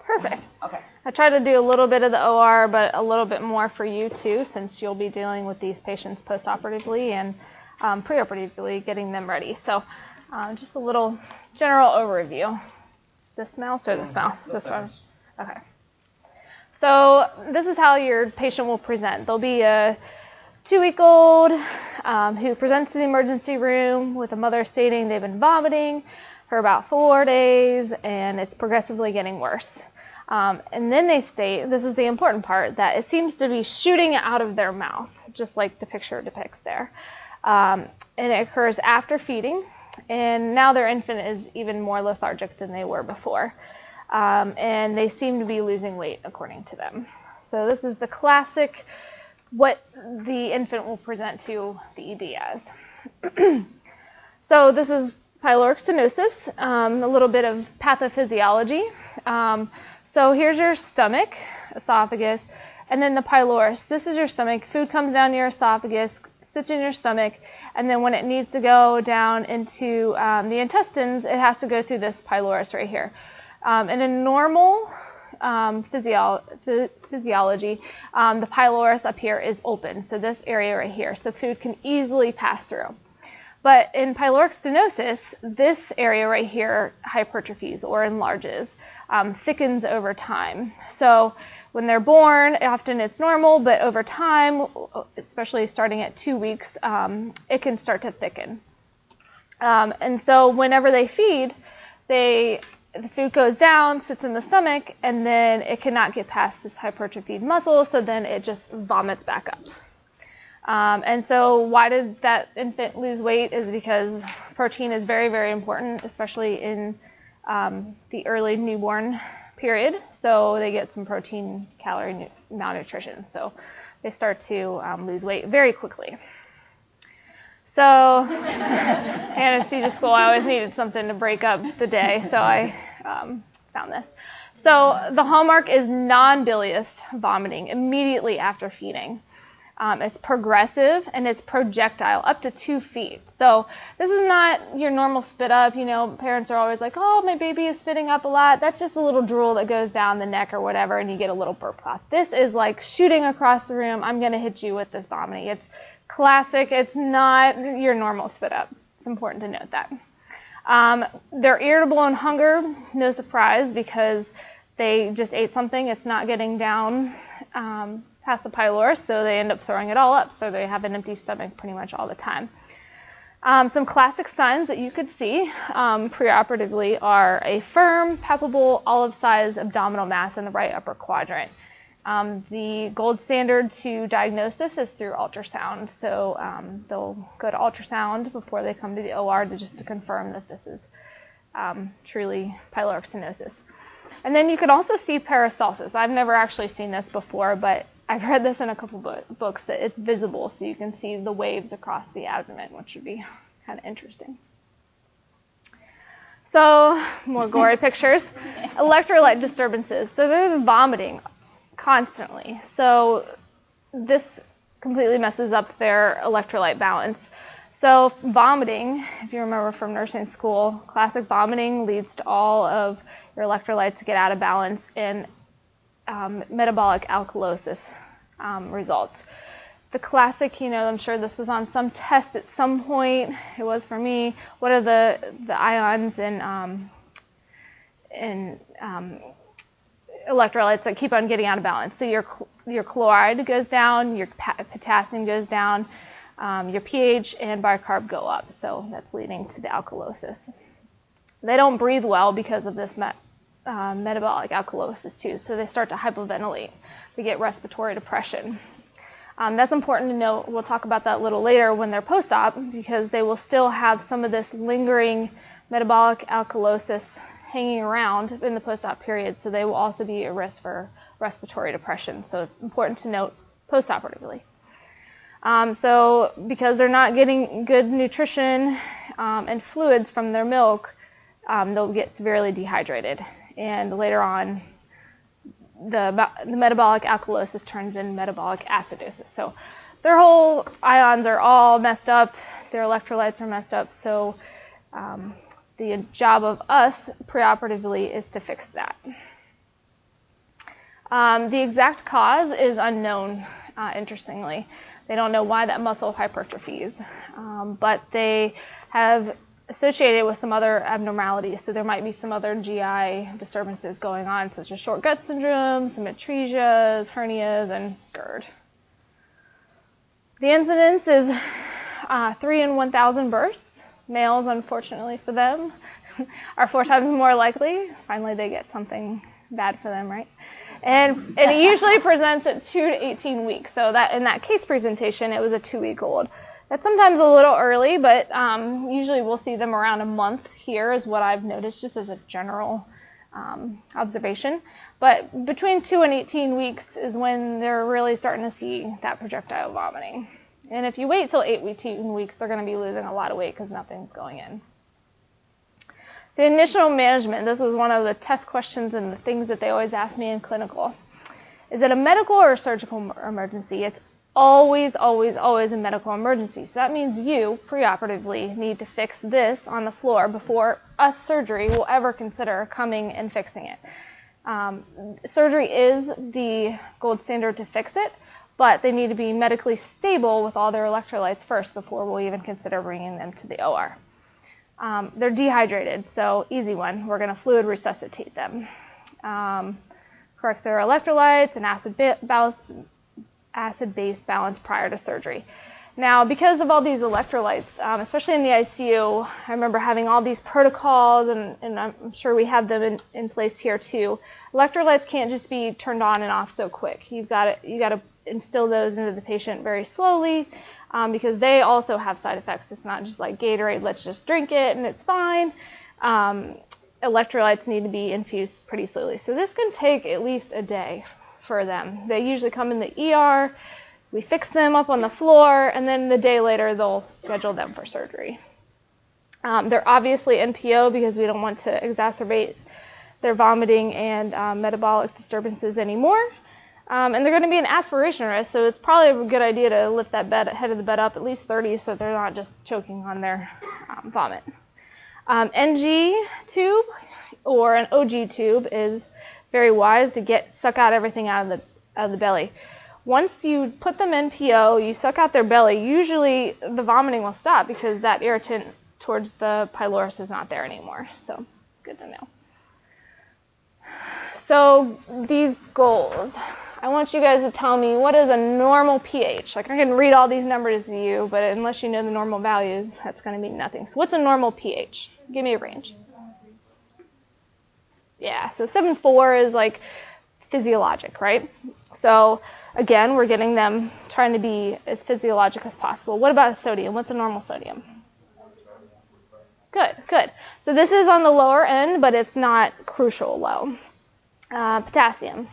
Perfect. Okay. I try to do a little bit of the OR, but a little bit more for you too, since you'll be dealing with these patients postoperatively and preoperatively, getting them ready. So just a little general overview. This mouse or this mouse? This one? Okay. So this is how your patient will present. There'll be a 2-week-old who presents to the emergency room with a mother stating they've been vomiting for about 4 days and it's progressively getting worse. And then they state, this is the important part, that it seems to be shooting out of their mouth, just like the picture depicts there. And it occurs after feeding, and now their infant is even more lethargic than they were before. And they seem to be losing weight according to them. So this is the classic, what the infant will present to the ED as. So this is pyloric stenosis, a little bit of pathophysiology. So here's your stomach, esophagus, and then the pylorus. This is your stomach. Food comes down your esophagus, sits in your stomach, and then when it needs to go down into the intestines, it has to go through this pylorus right here. In a normal physiology, the pylorus up here is open, so this area right here, so food can easily pass through. But in pyloric stenosis, this area right here hypertrophies or enlarges, thickens over time. So when they're born, often it's normal, but over time, especially starting at 2 weeks, it can start to thicken. And so whenever they feed, the food goes down, sits in the stomach, and then it cannot get past this hypertrophied muscle, so then it just vomits back up. And so why did that infant lose weight is because protein is very, very important, especially in the early newborn period. So they get some protein calorie malnutrition. So they start to lose weight very quickly. So anesthesia school, I always needed something to break up the day. So I found this. So the hallmark is non-bilious vomiting immediately after feeding. It's progressive and it's projectile up to 2 feet. So this is not your normal spit up. You know, parents are always like, oh, my baby is spitting up a lot. That's just a little drool that goes down the neck or whatever, and you get a little burp cloth. This is like shooting across the room. I'm going to hit you with this vomiting. It's classic. It's not your normal spit up. It's important to note that. They're irritable and hunger. No surprise, because they just ate something. It's not getting down past the pylorus, so they end up throwing it all up. So they have an empty stomach pretty much all the time. Some classic signs that you could see preoperatively are a firm, palpable, olive-sized abdominal mass in the right upper quadrant. The gold standard to diagnosis is through ultrasound. So they'll go to ultrasound before they come to the OR just to confirm that this is truly pyloric stenosis. And then you could also see paracelsus. I've never actually seen this before, but I've read this in a couple books that it's visible, so you can see the waves across the abdomen, which would be kind of interesting. So, more gory pictures. Electrolyte disturbances. So they're vomiting constantly. So this completely messes up their electrolyte balance. So vomiting, if you remember from nursing school, classic vomiting leads to all of your electrolytes to get out of balance, and metabolic alkalosis results. The classic, you know, I'm sure this was on some test at some point. It was for me. What are the ions in electrolytes that keep on getting out of balance? So your chloride goes down, your potassium goes down, your pH and bicarb go up. So that's leading to the alkalosis. They don't breathe well because of this metabolic alkalosis too, so they start to hypoventilate. They get respiratory depression. That's important to note. We'll talk about that a little later when they're post-op, because they will still have some of this lingering metabolic alkalosis hanging around in the post-op period, so they will also be at risk for respiratory depression. So it's important to note post-operatively. So because they're not getting good nutrition and fluids from their milk, they'll get severely dehydrated. And later on, the metabolic alkalosis turns into metabolic acidosis. So their whole ions are all messed up. Their electrolytes are messed up. So the job of us preoperatively is to fix that. The exact cause is unknown, interestingly. They don't know why that muscle hypertrophies, but they have associated with some other abnormalities. So there might be some other GI disturbances going on, such as short gut syndrome, some atresias, hernias, and GERD. The incidence is 3 in 1,000 births. Males, unfortunately for them, are 4 times more likely. Finally, they get something bad for them, right? And it usually presents at 2 to 18 weeks. So that in that case presentation, it was a 2-week-old. That's sometimes a little early, but usually we'll see them around a month here is what I've noticed, just as a general observation. But between 2 and 18 weeks is when they're really starting to see that projectile vomiting. And if you wait till 18 weeks, they're going to be losing a lot of weight because nothing's going in. So initial management, this was one of the test questions and the things that they always ask me in clinical. Is it a medical or a surgical emergency? It's always, always, always a medical emergency. So that means you, preoperatively, need to fix this on the floor before us surgery will ever consider coming and fixing it. Surgery is the gold standard to fix it, but they need to be medically stable with all their electrolytes first before we'll even consider bringing them to the OR. They're dehydrated, so easy one. We're going to fluid resuscitate them. Correct their electrolytes and acid-base balance prior to surgery. Now, because of all these electrolytes, especially in the ICU, I remember having all these protocols, and I'm sure we have them in place here too. Electrolytes can't just be turned on and off so quick. You got to instill those into the patient very slowly, because they also have side effects. It's not just like Gatorade, let's just drink it and it's fine. Electrolytes need to be infused pretty slowly. So this can take at least a day for them. They usually come in the ER, we fix them up on the floor, and then the day later they'll schedule them for surgery. They're obviously NPO because we don't want to exacerbate their vomiting and metabolic disturbances anymore. And they're going to be an aspiration risk, so it's probably a good idea to lift that head of the bed up at least 30 so they're not just choking on their vomit. NG tube or an OG tube is very wise to suck out everything out of the belly. Once you put them in PO, you suck out their belly, usually the vomiting will stop because that irritant towards the pylorus is not there anymore. So good to know. So these goals. I want you guys to tell me, what is a normal pH? Like, I can read all these numbers to you, but unless you know the normal values, that's going to mean nothing. So what's a normal pH? Give me a range. Yeah, so 7.4 is like physiologic, right? So again, we're getting them trying to be as physiologic as possible. What about sodium? What's a normal sodium? Good, good. So this is on the lower end, but it's not crucial low. Potassium.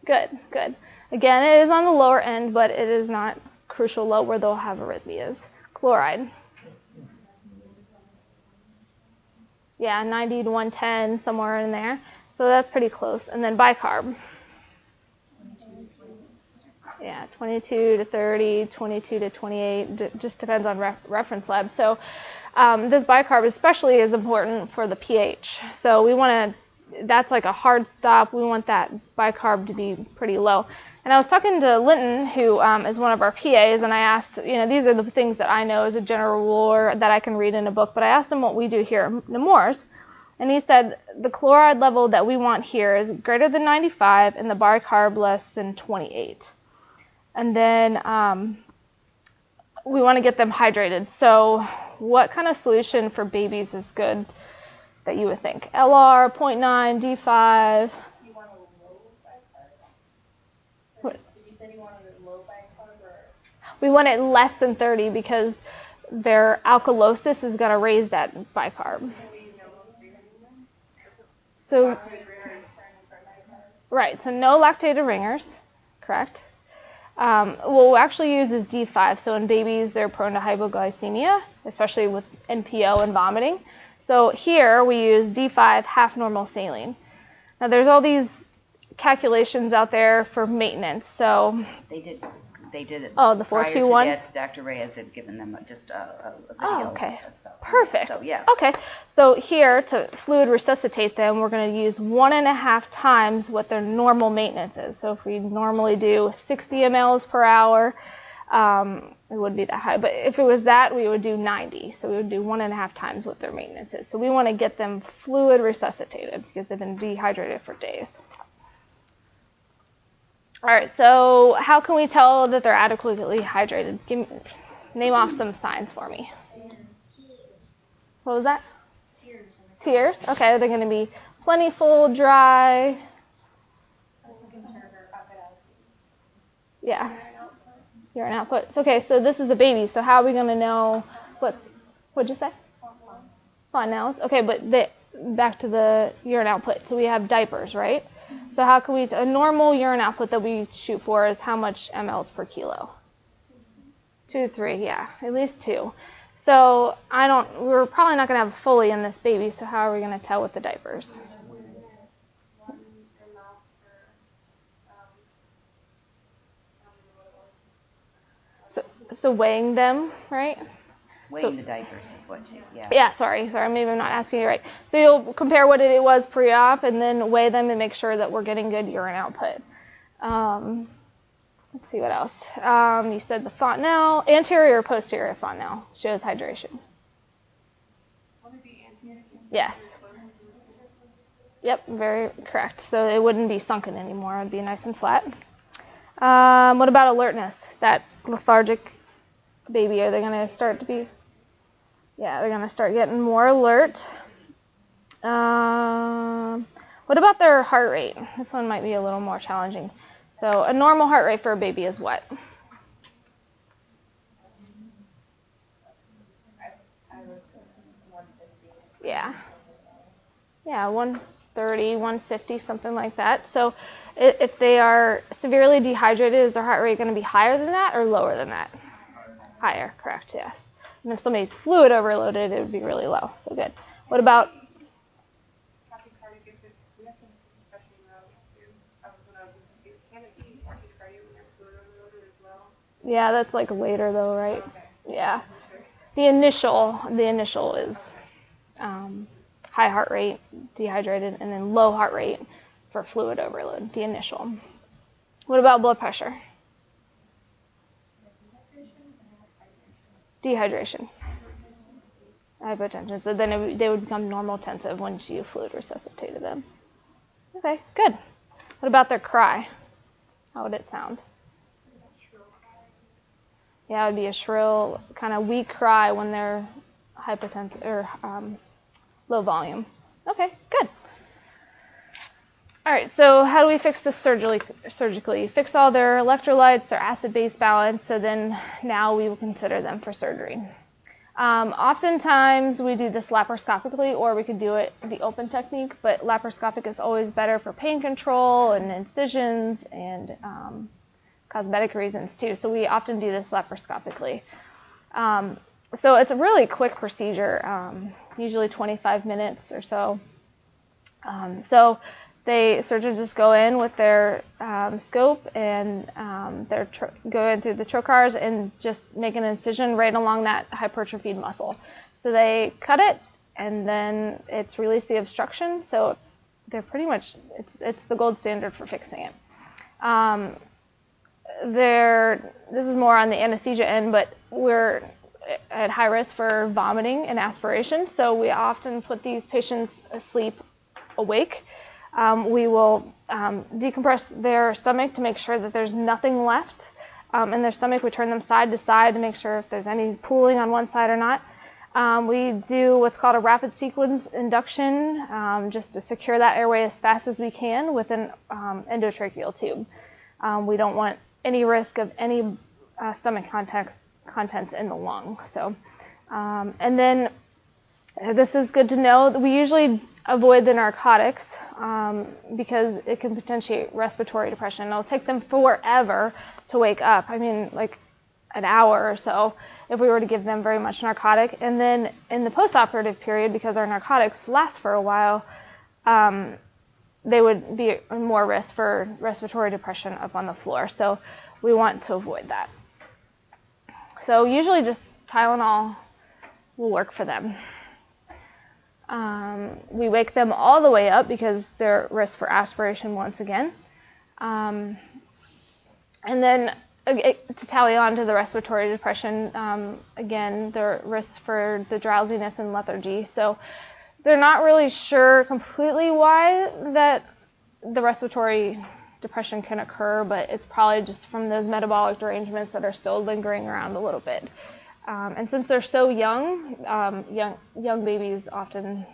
Good, good. Again, it is on the lower end, but it is not crucial low where they'll have arrhythmias. Chloride. Yeah, 90 to 110, somewhere in there. So that's pretty close. And then bicarb. Yeah, 22 to 30, 22 to 28, just depends on reference lab. So this bicarb especially is important for the pH. So we want to, that's like a hard stop. We want that bicarb to be pretty low. And I was talking to Linton, who is one of our PAs, and I asked, these are the things that I know as a general rule or that I can read in a book, but I asked him what we do here at Nemours, and he said the chloride level that we want here is greater than 95 and the bicarb less than 28. And then we want to get them hydrated. So what kind of solution for babies is good that you would think? LR, 0.9, D5. You want a low bicarb? What? Did you say you wanted a low bicarb or? We want it less than 30 because their alkalosis is going to raise that bicarb. Can we use no lactated ringers? So, For right, so no lactated ringers, correct. What we'll actually use is D5. So in babies, they're prone to hypoglycemia, especially with NPO and vomiting. So here we use D5 half normal saline. Now there's all these calculations out there for maintenance. So They did They did it. Oh, the 4-2-1? Prior to that, Dr. Reyes had given them just a video. Oh, okay. So, Perfect. So, yeah. Okay. So here, to fluid resuscitate them, we're going to use 1.5 times what their normal maintenance is. So if we normally do 60 mLs per hour, it wouldn't be that high. But if it was that, we would do 90. So we would do 1.5 times what their maintenance is. So we want to get them fluid resuscitated because they've been dehydrated for days. All right, so how can we tell that they're adequately hydrated? Name off some signs for me. What was that? Tears. Okay, they're going to be plentiful, dry. Yeah. Urine output. Okay, so this is a baby. So how are we going to know what'd you say? Fontanelles. Okay, but back to the urine output. So we have diapers, right? So how can a normal urine output that we shoot for is how much mLs per kilo? 2 to 3, yeah, at least 2. So we're probably not going to have fully in this baby, so how are we going to tell with the diapers? So weighing them, right? Weighing the diapers is what yeah. Yeah, sorry, maybe I'm not asking you right. So you'll compare what it was pre-op and then weigh them and make sure that we're getting good urine output. Let's see what else. You said the fontanelle, anterior or posterior fontanelle shows hydration. Yes. Yep, very correct. So it wouldn't be sunken anymore. It would be nice and flat. What about alertness? That lethargic baby, are they going to start to be? Yeah, they're going to start getting more alert. What about their heart rate? This one might be a little more challenging. So a normal heart rate for a baby is what? Yeah. Yeah, 130, 150, something like that. So if they are severely dehydrated, is their heart rate going to be higher than that or lower than that? Higher, correct, yes. And if somebody's fluid overloaded, it would be really low. So good. What about? Yeah, that's like later though, right? Yeah. The initial is high heart rate, dehydrated, and then low heart rate for fluid overload, the initial. What about blood pressure? Dehydration. Hypotension. So then they would become normotensive once you fluid resuscitated them. Okay, good. What about their cry? How would it sound? Yeah, it would be a shrill, kind of weak cry when they're hypotensive or low volume. Okay, good. All right, so how do we fix this surgically? Fix all their electrolytes, their acid-base balance, so then now we will consider them for surgery. Oftentimes we do this laparoscopically, or we could do it the open technique, but laparoscopic is always better for pain control and incisions and cosmetic reasons too. So we often do this laparoscopically. So it's a really quick procedure, usually 25 minutes or so. Surgeons just go in with their scope and they're going through the trocars and just make an incision right along that hypertrophied muscle. So they cut it and then it's release the obstruction. So they're pretty much, it's the gold standard for fixing it. This is more on the anesthesia end, but we're at high risk for vomiting and aspiration. So we often put these patients asleep awake. We will decompress their stomach to make sure that there's nothing left in their stomach. We turn them side to side to make sure if there's any pooling on one side or not. We do what's called a rapid sequence induction just to secure that airway as fast as we can with an endotracheal tube. We don't want any risk of any stomach contents in the lung. So, and then this is good to know that we usually avoid the narcotics because it can potentiate respiratory depression. It'll take them forever to wake up. I mean, like an hour or so if we were to give them very much narcotic. And then in the postoperative period, because our narcotics last for a while, they would be more risk for respiratory depression up on the floor. So we want to avoid that. So usually just Tylenol will work for them. We wake them all the way up because they're at risk for aspiration once again. And then to tally on to the respiratory depression, again, they're at risk for the drowsiness and lethargy. So they're not really sure completely why that the respiratory depression can occur, but it's probably just from those metabolic derangements that are still lingering around a little bit. And since they're so young, young babies often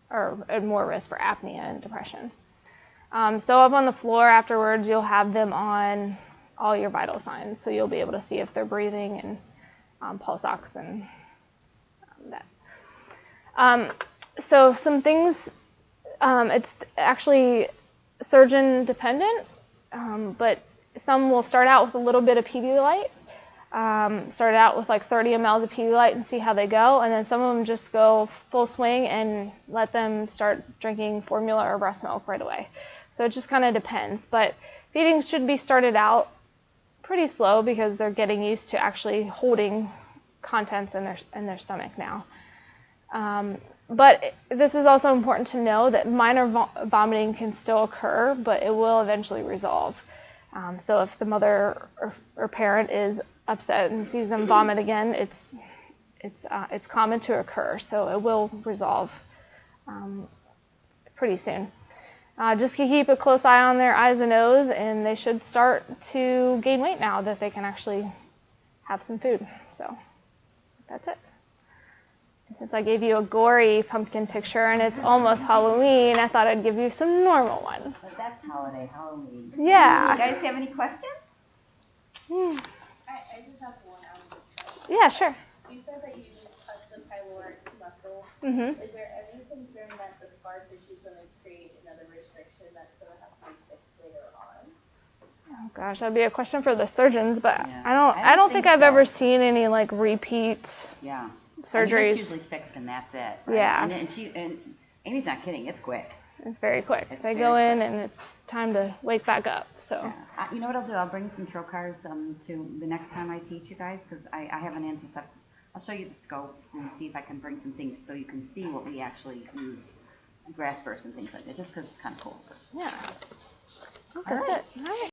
are at more risk for apnea and depression. So up on the floor afterwards, you'll have them on all your vital signs, so you'll be able to see if they're breathing and pulse ox and that. So some things, it's actually surgeon dependent, but some will start out with a little bit of Pedialyte. Start out with like 30 mLs of Pedialyte and see how they go, and then some of them just go full swing and let them start drinking formula or breast milk right away. So it just kind of depends, but feeding should be started out pretty slow because they're getting used to actually holding contents in their stomach now. But this is also important to know that minor vomiting can still occur, but it will eventually resolve. So if the mother or parent is upset and sees them vomit again, it's common to occur, so it will resolve pretty soon. Just keep a close eye on their eyes and nose, and they should start to gain weight now that they can actually have some food. So that's it. Since I gave you a gory pumpkin picture and it's almost Halloween, I thought I'd give you some normal ones. But that's holiday, Halloween. Yeah. You guys have any questions? I just have one out of the chest. Yeah, sure. You said that you just cut the pyloric muscle. Mm-hmm. Is there any concern that the scar tissue is going to create another restriction that's going to have to be fixed later on? Oh gosh, that'd be a question for the surgeons, but Yeah. I don't think I've so. ever seen any like repeat Yeah. surgeries. I mean, it's usually fixed and that's it. Right? Yeah. And Amy's not kidding. It's quick. It's very quick. It's They very go in quick. and it's time to wake back up. So Yeah. You know what I'll do? I'll bring some trocars to the next time I teach you guys because I have an antisepsis. I'll show you the scopes and see if I can bring some things so you can see what we actually use, grass bursts and things like that, just because it's kind of cool. yeah, All that's right. it. All right.